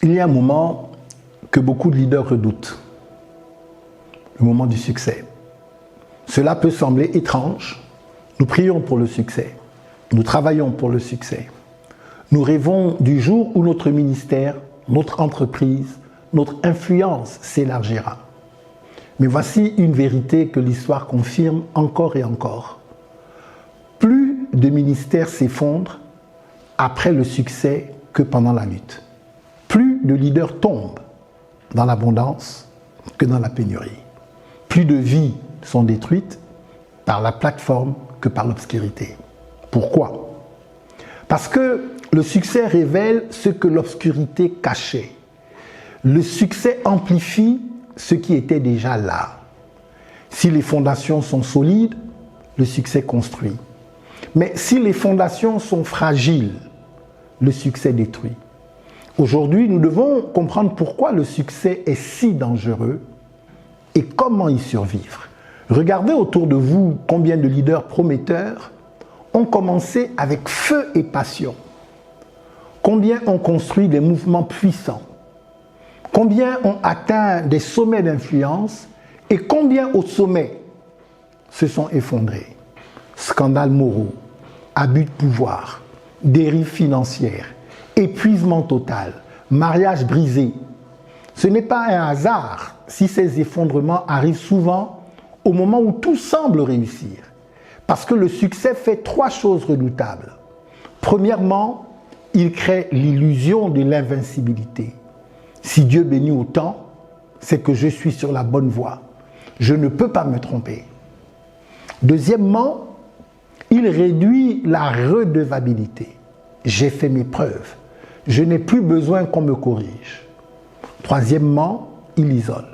Il y a un moment que beaucoup de leaders redoutent, le moment du succès. Cela peut sembler étrange. Nous prions pour le succès. Nous travaillons pour le succès. Nous rêvons du jour où notre ministère, notre entreprise, notre influence s'élargira. Mais voici une vérité que l'histoire confirme encore et encore. Plus de ministères s'effondrent après le succès que pendant la lutte. Plus de leaders tombent dans l'abondance que dans la pénurie. Plus de vies sont détruites par la plateforme que par l'obscurité. Pourquoi? Parce que le succès révèle ce que l'obscurité cachait. Le succès amplifie ce qui était déjà là. Si les fondations sont solides, le succès construit. Mais si les fondations sont fragiles, le succès détruit. Aujourd'hui, nous devons comprendre pourquoi le succès est si dangereux et comment y survivre. Regardez autour de vous combien de leaders prometteurs ont commencé avec feu et passion. Combien ont construit des mouvements puissants. Combien ont atteint des sommets d'influence et combien au sommet se sont effondrés. Scandales moraux, abus de pouvoir, dérives financières, épuisement total, mariage brisé. Ce n'est pas un hasard si ces effondrements arrivent souvent au moment où tout semble réussir. Parce que le succès fait trois choses redoutables. Premièrement, il crée l'illusion de l'invincibilité. Si Dieu bénit autant, c'est que je suis sur la bonne voie. Je ne peux pas me tromper. Deuxièmement, il réduit la redevabilité. J'ai fait mes preuves. Je n'ai plus besoin qu'on me corrige. Troisièmement, il isole.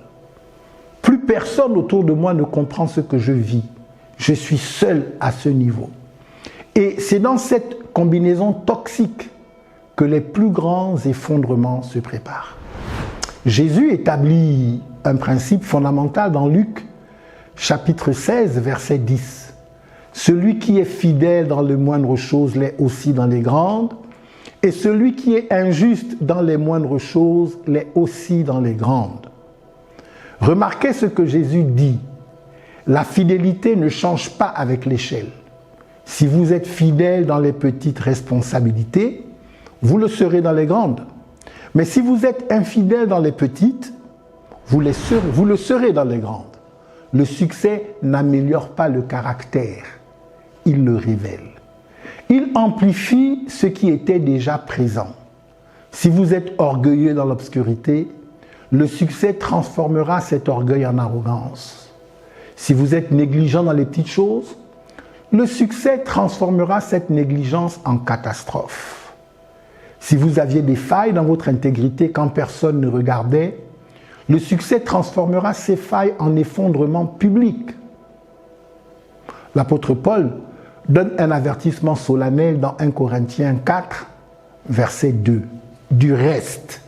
Plus personne autour de moi ne comprend ce que je vis. Je suis seul à ce niveau. Et c'est dans cette combinaison toxique que les plus grands effondrements se préparent. Jésus établit un principe fondamental dans Luc, chapitre 16, verset 10. Celui qui est fidèle dans les moindres choses l'est aussi dans les grandes, et celui qui est injuste dans les moindres choses l'est aussi dans les grandes. Remarquez ce que Jésus dit. La fidélité ne change pas avec l'échelle. Si vous êtes fidèle dans les petites responsabilités, vous le serez dans les grandes. Mais si vous êtes infidèle dans les petites, vous le serez dans les grandes. Le succès n'améliore pas le caractère, il le révèle. Il amplifie ce qui était déjà présent. Si vous êtes orgueilleux dans l'obscurité, le succès transformera cet orgueil en arrogance. Si vous êtes négligent dans les petites choses, le succès transformera cette négligence en catastrophe. Si vous aviez des failles dans votre intégrité quand personne ne regardait, le succès transformera ces failles en effondrement public. L'apôtre Paul donne un avertissement solennel dans 1 Corinthiens 4, verset 2. Du reste,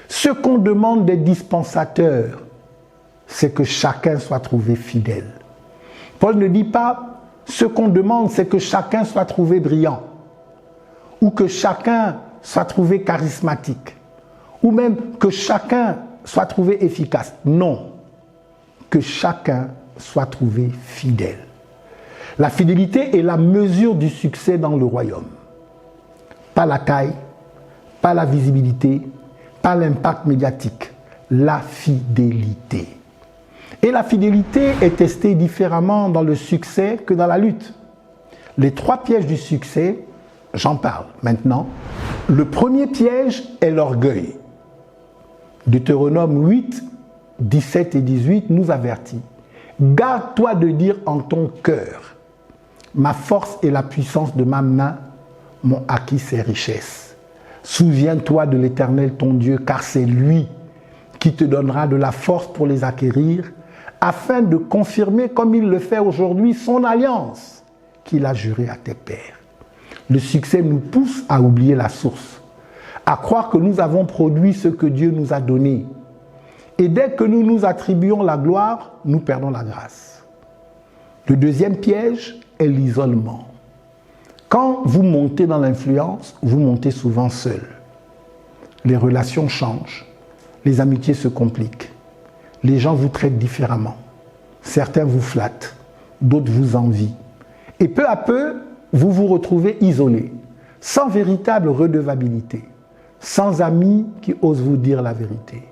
ce qu'on demande des dispensateurs, c'est que chacun soit trouvé fidèle. Paul ne dit pas ce qu'on demande, c'est que chacun soit trouvé brillant, ou que chacun soit trouvé charismatique, ou même que chacun soit trouvé efficace. Non, que chacun soit trouvé fidèle. La fidélité est la mesure du succès dans le royaume. Pas la taille, pas la visibilité, pas l'impact médiatique. La fidélité. Et la fidélité est testée différemment dans le succès que dans la lutte. Les trois pièges du succès, j'en parle maintenant. Le premier piège est l'orgueil. Deutéronome 8, 17 et 18 nous avertit. Garde-toi de dire en ton cœur, ma force et la puissance de ma main m'ont acquis ces richesses. Souviens-toi de l'Éternel ton Dieu, car c'est lui qui te donnera de la force pour les acquérir, afin de confirmer, comme il le fait aujourd'hui, son alliance qu'il a jurée à tes pères. Le succès nous pousse à oublier la source, à croire que nous avons produit ce que Dieu nous a donné. Et dès que nous nous attribuons la gloire, nous perdons la grâce. Le deuxième piège est l'isolement. Quand vous montez dans l'influence, vous montez souvent seul. Les relations changent, les amitiés se compliquent, les gens vous traitent différemment. Certains vous flattent, d'autres vous envient. Et peu à peu, vous vous retrouvez isolé, sans véritable redevabilité, sans amis qui osent vous dire la vérité.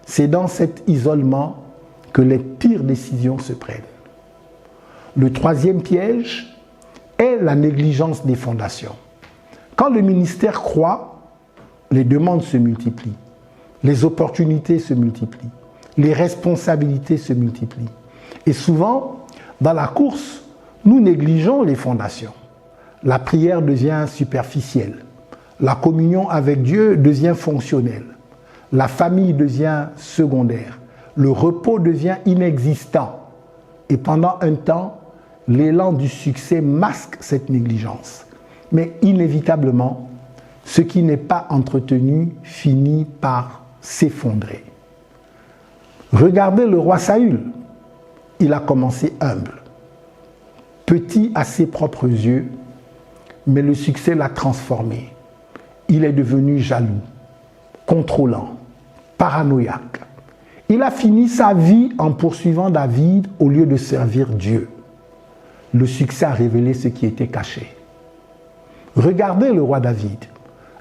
C'est dans cet isolement que les pires décisions se prennent. Le troisième piège est la négligence des fondations. Quand le ministère croît, les demandes se multiplient, les opportunités se multiplient, les responsabilités se multiplient. Et souvent, dans la course, nous négligeons les fondations. La prière devient superficielle, la communion avec Dieu devient fonctionnelle, la famille devient secondaire, le repos devient inexistant. Et pendant un temps, l'élan du succès masque cette négligence. Mais inévitablement, ce qui n'est pas entretenu finit par s'effondrer. Regardez le roi Saül. Il a commencé humble, petit à ses propres yeux, mais le succès l'a transformé. Il est devenu jaloux, contrôlant, paranoïaque. Il a fini sa vie en poursuivant David au lieu de servir Dieu. Le succès a révélé ce qui était caché. Regardez le roi David.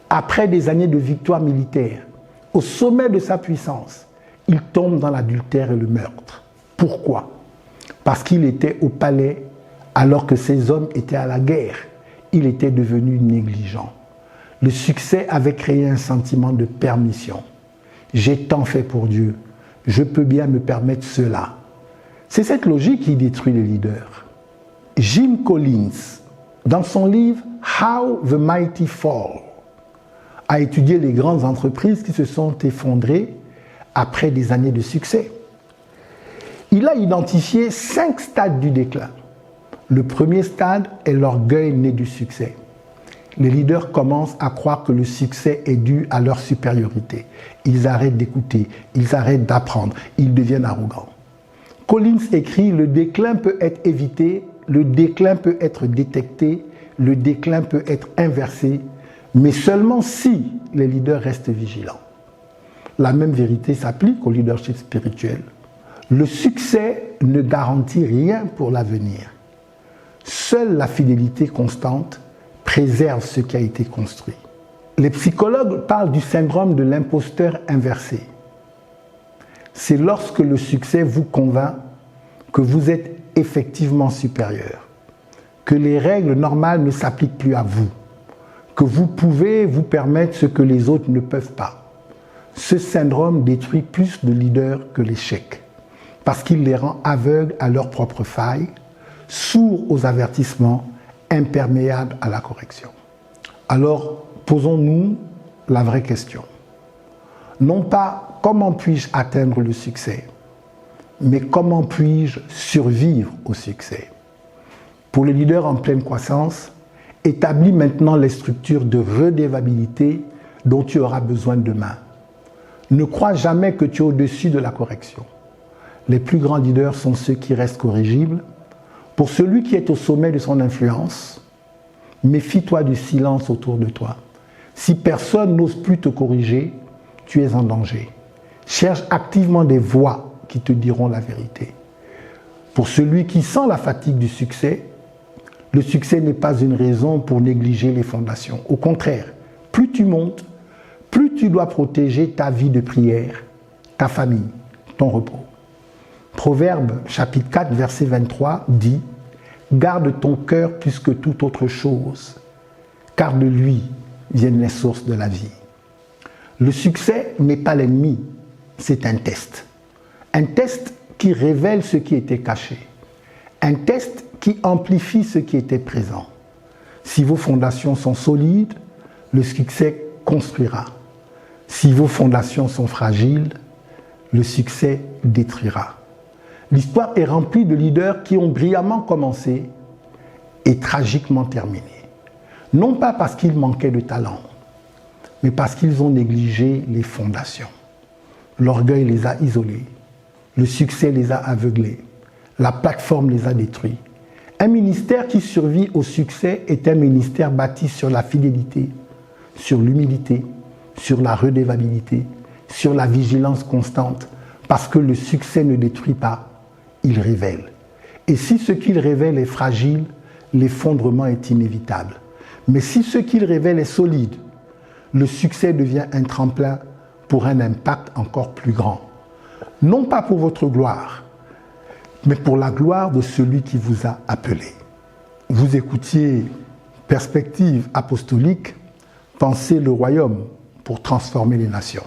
Après des années de victoire militaire, au sommet de sa puissance, il tombe dans l'adultère et le meurtre. Pourquoi ? Parce qu'il était au palais alors que ses hommes étaient à la guerre. Il était devenu négligent. Le succès avait créé un sentiment de permission. J'ai tant fait pour Dieu, je peux bien me permettre cela. C'est cette logique qui détruit les leaders. Jim Collins, dans son livre « How the Mighty Fall », a étudié les grandes entreprises qui se sont effondrées après des années de succès. Il a identifié 5 stades du déclin. Le premier stade est l'orgueil né du succès. Les leaders commencent à croire que le succès est dû à leur supériorité. Ils arrêtent d'écouter, ils arrêtent d'apprendre, ils deviennent arrogants. Collins écrit « Le déclin peut être évité, le déclin peut être détecté, le déclin peut être inversé, mais seulement si les leaders restent vigilants. » La même vérité s'applique au leadership spirituel. Le succès ne garantit rien pour l'avenir. Seule la fidélité constante préserve ce qui a été construit. Les psychologues parlent du syndrome de l'imposteur inversé. C'est lorsque le succès vous convainc que vous êtes effectivement supérieur, que les règles normales ne s'appliquent plus à vous, que vous pouvez vous permettre ce que les autres ne peuvent pas. Ce syndrome détruit plus de leaders que l'échec, parce qu'il les rend aveugles à leurs propres failles, sourds aux avertissements, imperméables à la correction. Alors, posons-nous la vraie question. Non pas comment puis-je atteindre le succès, mais comment puis-je survivre au succès. Pour les leaders en pleine croissance, établis maintenant les structures de redevabilité dont tu auras besoin demain. Ne crois jamais que tu es au-dessus de la correction. Les plus grands leaders sont ceux qui restent corrigibles. Pour celui qui est au sommet de son influence, méfie-toi du silence autour de toi. Si personne n'ose plus te corriger, tu es en danger. Cherche activement des voix qui te diront la vérité. Pour celui qui sent la fatigue du succès, le succès n'est pas une raison pour négliger les fondations. Au contraire, plus tu montes, plus tu dois protéger ta vie de prière, ta famille, ton repos. Proverbe chapitre 4, verset 23 dit « Garde ton cœur plus que toute autre chose, car de lui viennent les sources de la vie. » Le succès n'est pas l'ennemi, c'est un test. Un test qui révèle ce qui était caché. Un test qui amplifie ce qui était présent. Si vos fondations sont solides, le succès construira. Si vos fondations sont fragiles, le succès détruira. L'histoire est remplie de leaders qui ont brillamment commencé et tragiquement terminé. Non pas parce qu'ils manquaient de talent, mais parce qu'ils ont négligé les fondations. L'orgueil les a isolés, le succès les a aveuglés, la plateforme les a détruits. Un ministère qui survit au succès est un ministère bâti sur la fidélité, sur l'humilité, sur la redevabilité, sur la vigilance constante, parce que le succès ne détruit pas, il révèle. Et si ce qu'il révèle est fragile, l'effondrement est inévitable. Mais si ce qu'il révèle est solide, le succès devient un tremplin pour un impact encore plus grand. Non pas pour votre gloire, mais pour la gloire de celui qui vous a appelé. Vous écoutiez Perspective apostolique, Pensez le royaume pour transformer les nations.